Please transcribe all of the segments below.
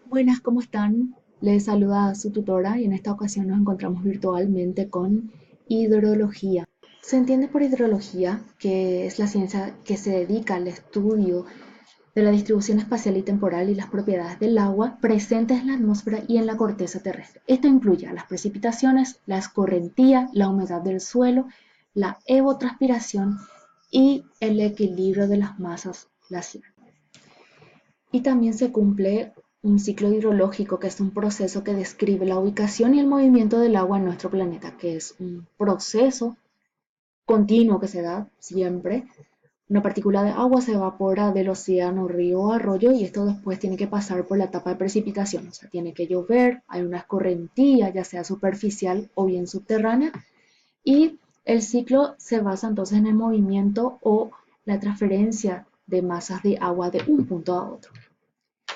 Buenas, ¿cómo están? Les saluda su tutora y en esta ocasión nos encontramos virtualmente con hidrología. Se entiende por hidrología que es la ciencia que se dedica al estudio de la distribución espacial y temporal y las propiedades del agua presentes en la atmósfera y en la corteza terrestre. Esto incluye las precipitaciones, la escorrentía, la humedad del suelo, la evotranspiración y el equilibrio de las masas glaciares. Y también se cumple un ciclo hidrológico, que es un proceso que describe la ubicación y el movimiento del agua en nuestro planeta, que es un proceso continuo que se da siempre. Una partícula de agua se evapora del océano, río o arroyo y esto después tiene que pasar por la etapa de precipitación. O sea, tiene que llover, hay una escorrentía, ya sea superficial o bien subterránea, y el ciclo se basa entonces en el movimiento o la transferencia de masas de agua de un punto a otro.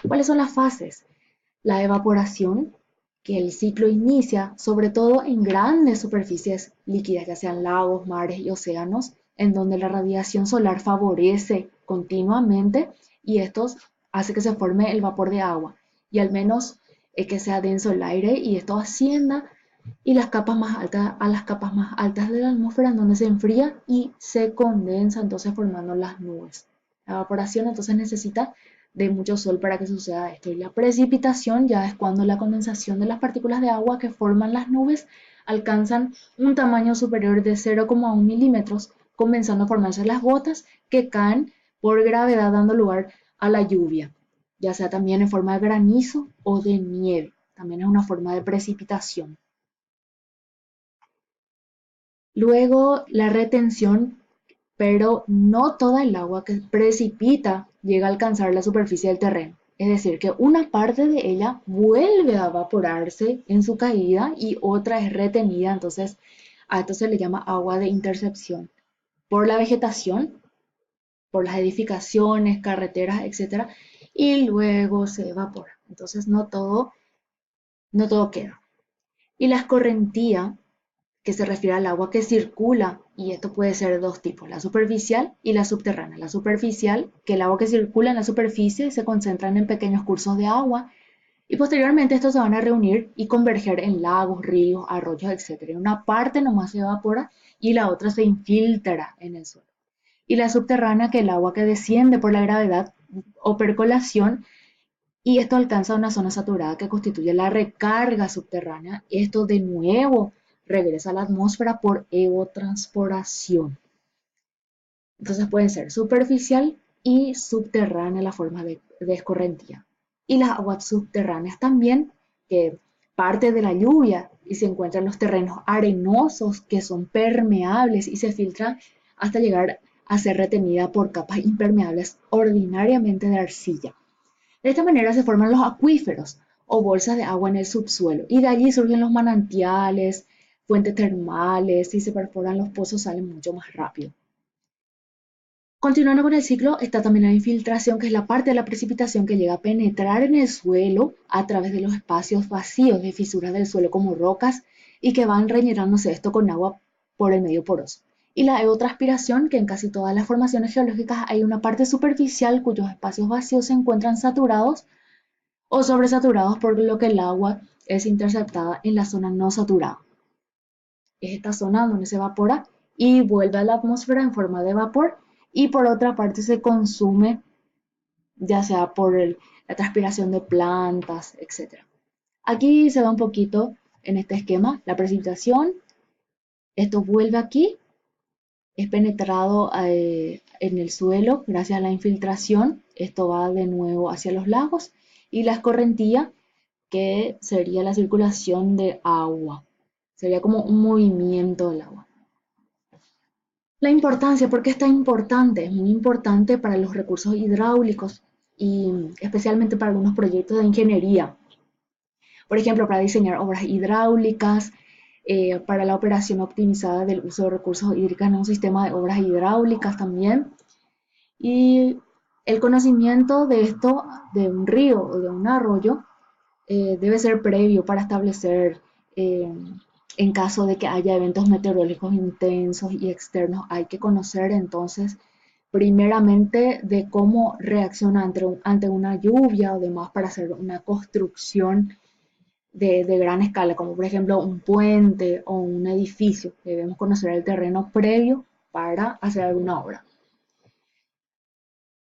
¿Cuáles son las fases? La evaporación, que el ciclo inicia sobre todo en grandes superficies líquidas, ya sean lagos, mares y océanos, en donde la radiación solar favorece continuamente y esto hace que se forme el vapor de agua y al menos que sea denso el aire y esto ascienda y las capas más altas a las capas más altas de la atmósfera en donde se enfría y se condensa entonces formando las nubes. La evaporación entonces necesita de mucho sol para que suceda esto. Y la precipitación ya es cuando la condensación de las partículas de agua que forman las nubes alcanzan un tamaño superior de 0,1 milímetros, comenzando a formarse las gotas que caen por gravedad dando lugar a la lluvia, ya sea también en forma de granizo o de nieve. También es una forma de precipitación. Luego la retención, pero no toda el agua que precipita llega a alcanzar la superficie del terreno. Es decir, que una parte de ella vuelve a evaporarse en su caída y otra es retenida, entonces a esto se le llama agua de intercepción. Por la vegetación, por las edificaciones, carreteras, etcétera, y luego se evapora. Entonces no todo queda. Y la escorrentía, que se refiere al agua que circula, y esto puede ser de dos tipos, la superficial y la subterránea. La superficial, que el agua que circula en la superficie se concentran en pequeños cursos de agua, y posteriormente estos se van a reunir y converger en lagos, ríos, arroyos, etc. Una parte nomás se evapora y la otra se infiltra en el suelo. Y la subterránea, que el agua que desciende por la gravedad o percolación y esto alcanza una zona saturada que constituye la recarga subterránea. Esto de nuevo regresa a la atmósfera por evotranspiración. Entonces pueden ser superficial y subterránea la forma de escorrentía. Y las aguas subterráneas también, que parte de la lluvia y se encuentran en los terrenos arenosos que son permeables y se filtran hasta llegar a ser retenida por capas impermeables ordinariamente de arcilla. De esta manera se forman los acuíferos o bolsas de agua en el subsuelo y de allí surgen los manantiales, fuentes termales, si se perforan los pozos salen mucho más rápido. Continuando con el ciclo está también la infiltración, que es la parte de la precipitación que llega a penetrar en el suelo a través de los espacios vacíos de fisuras del suelo como rocas y que van rellenándose esto con agua por el medio poroso. Y la evotranspiración, que en casi todas las formaciones geológicas hay una parte superficial cuyos espacios vacíos se encuentran saturados o sobresaturados, por lo que el agua es interceptada en la zona no saturada. Es esta zona donde se evapora y vuelve a la atmósfera en forma de vapor y por otra parte se consume ya sea por la transpiración de plantas, etc. Aquí se va un poquito en este esquema la precipitación, esto vuelve aquí, es penetrado en el suelo gracias a la infiltración, esto va de nuevo hacia los lagos y la escorrentía, que sería la circulación de agua. Sería como un movimiento del agua. La importancia, ¿por qué es tan importante? Es muy importante para los recursos hidráulicos y especialmente para algunos proyectos de ingeniería. Por ejemplo, para diseñar obras hidráulicas, para la operación optimizada del uso de recursos hídricos en un sistema de obras hidráulicas también. Y el conocimiento de esto, de un río o de un arroyo, debe ser previo para establecer, eh, en caso de que haya eventos meteorológicos intensos y externos, hay que conocer entonces primeramente de cómo reacciona ante una lluvia o demás para hacer una construcción de gran escala, como por ejemplo un puente o un edificio. Debemos conocer el terreno previo para hacer alguna obra.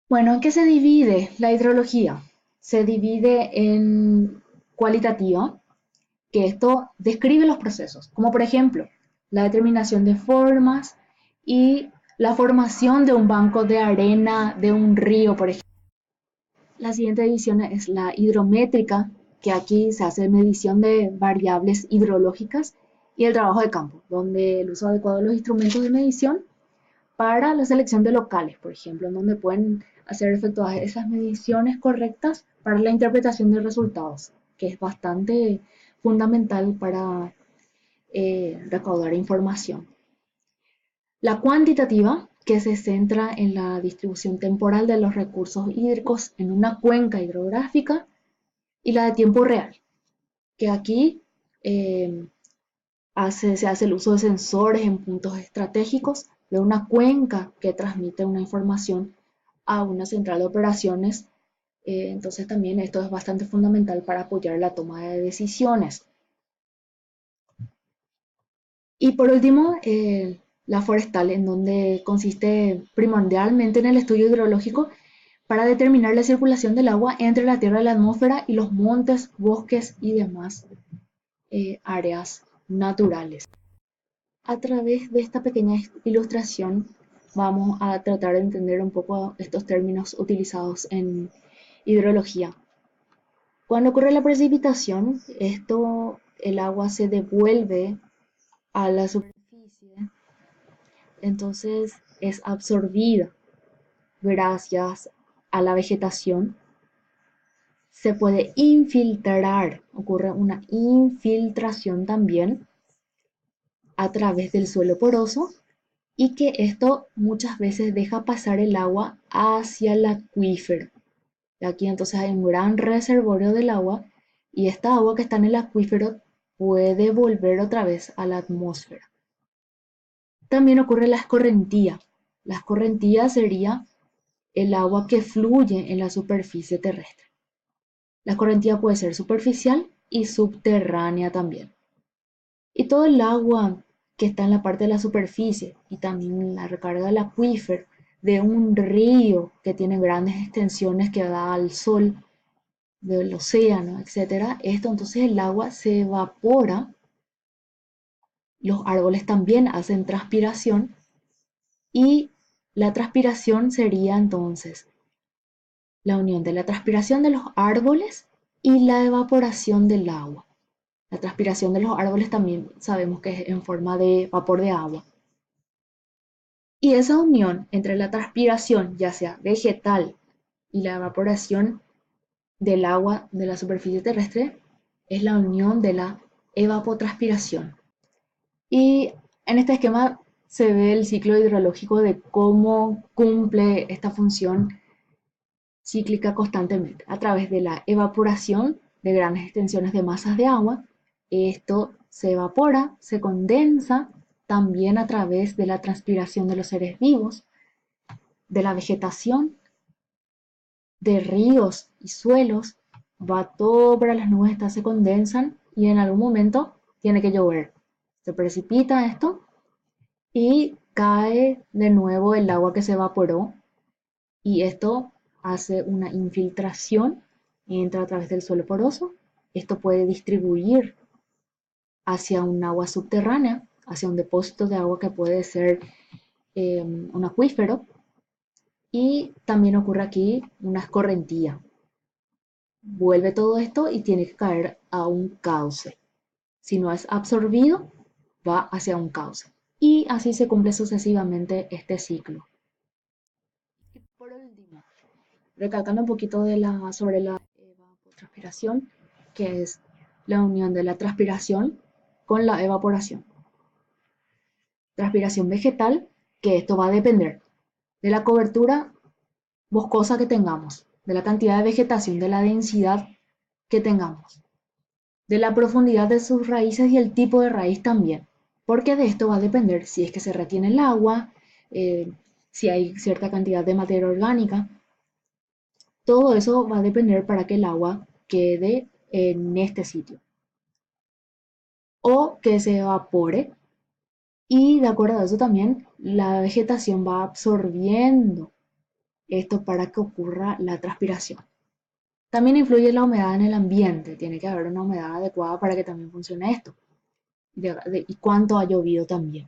Bueno, ¿en qué se divide la hidrología? Se divide en cualitativa, que esto describe los procesos, como por ejemplo la determinación de formas y la formación de un banco de arena de un río, por ejemplo. La siguiente división es la hidrométrica, que aquí se hace medición de variables hidrológicas y el trabajo de campo, donde el uso adecuado de los instrumentos de medición para la selección de locales, por ejemplo, en donde pueden hacer efectuadas esas mediciones correctas para la interpretación de resultados, que es bastante fundamental para recaudar información. La cuantitativa, que se centra en la distribución temporal de los recursos hídricos en una cuenca hidrográfica, y la de tiempo real, que aquí eh, se hace el uso de sensores en puntos estratégicos de una cuenca que transmite una información a una central de operaciones. Entonces también esto es bastante fundamental para apoyar la toma de decisiones. Y por último, la forestal, en donde consiste primordialmente en el estudio hidrológico para determinar la circulación del agua entre la tierra y la atmósfera y los montes, bosques y demás áreas naturales. A través de esta pequeña ilustración vamos a tratar de entender un poco estos términos utilizados en hidrología. Cuando ocurre la precipitación, el agua se devuelve a la superficie, entonces es absorbida gracias a la vegetación. Se puede infiltrar, ocurre una infiltración también a través del suelo poroso y que esto muchas veces deja pasar el agua hacia el acuífero. Y aquí entonces hay un gran reservorio del agua y esta agua que está en el acuífero puede volver otra vez a la atmósfera. También ocurre la escorrentía. La escorrentía sería el agua que fluye en la superficie terrestre. La escorrentía puede ser superficial y subterránea también. Y todo el agua que está en la parte de la superficie y también la recarga del acuífero de un río que tiene grandes extensiones que da al sol, del océano, etcétera. Esto entonces el agua se evapora, los árboles también hacen transpiración y la transpiración sería entonces la unión de la transpiración de los árboles y la evaporación del agua. La transpiración de los árboles también sabemos que es en forma de vapor de agua. Y esa unión entre la transpiración, ya sea vegetal, y la evaporación del agua de la superficie terrestre, es la unión de la evapotranspiración. Y en este esquema se ve el ciclo hidrológico de cómo cumple esta función cíclica constantemente a través de la evaporación de grandes extensiones de masas de agua. Esto se evapora, se condensa también a través de la transpiración de los seres vivos, de la vegetación, de ríos y suelos, va todo para las nubes, estas se condensan y en algún momento tiene que llover. Se precipita esto y cae de nuevo el agua que se evaporó y esto hace una infiltración, entra a través del suelo poroso. Esto puede distribuir hacia un agua subterránea, hacia un depósito de agua que puede ser un acuífero. Y también ocurre aquí una escorrentía. Vuelve todo esto y tiene que caer a un cauce. Si no es absorbido, va hacia un cauce. Y así se cumple sucesivamente este ciclo. Y por último, recalcando un poquito sobre la evapotranspiración, que es la unión de la transpiración con la evaporación. Transpiración vegetal, que esto va a depender de la cobertura boscosa que tengamos, de la cantidad de vegetación, de la densidad que tengamos, de la profundidad de sus raíces y el tipo de raíz también, porque de esto va a depender si es que se retiene el agua, si hay cierta cantidad de materia orgánica. Todo eso va a depender para que el agua quede en este sitio o que se evapore, y de acuerdo a eso también la vegetación va absorbiendo esto para que ocurra la transpiración. También influye la humedad en el ambiente, tiene que haber una humedad adecuada para que también funcione esto. Y cuánto ha llovido también,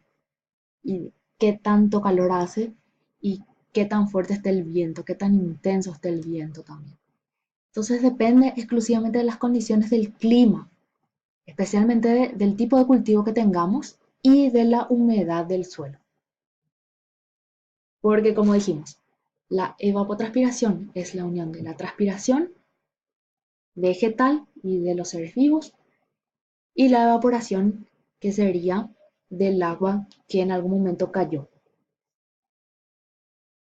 y qué tanto calor hace, y qué tan fuerte esté el viento, qué tan intenso esté el viento también. Entonces depende exclusivamente de las condiciones del clima, especialmente del tipo de cultivo que tengamos y de la humedad del suelo. Porque como dijimos, la evapotranspiración es la unión de la transpiración vegetal y de los seres vivos, y la evaporación, que sería del agua que en algún momento cayó.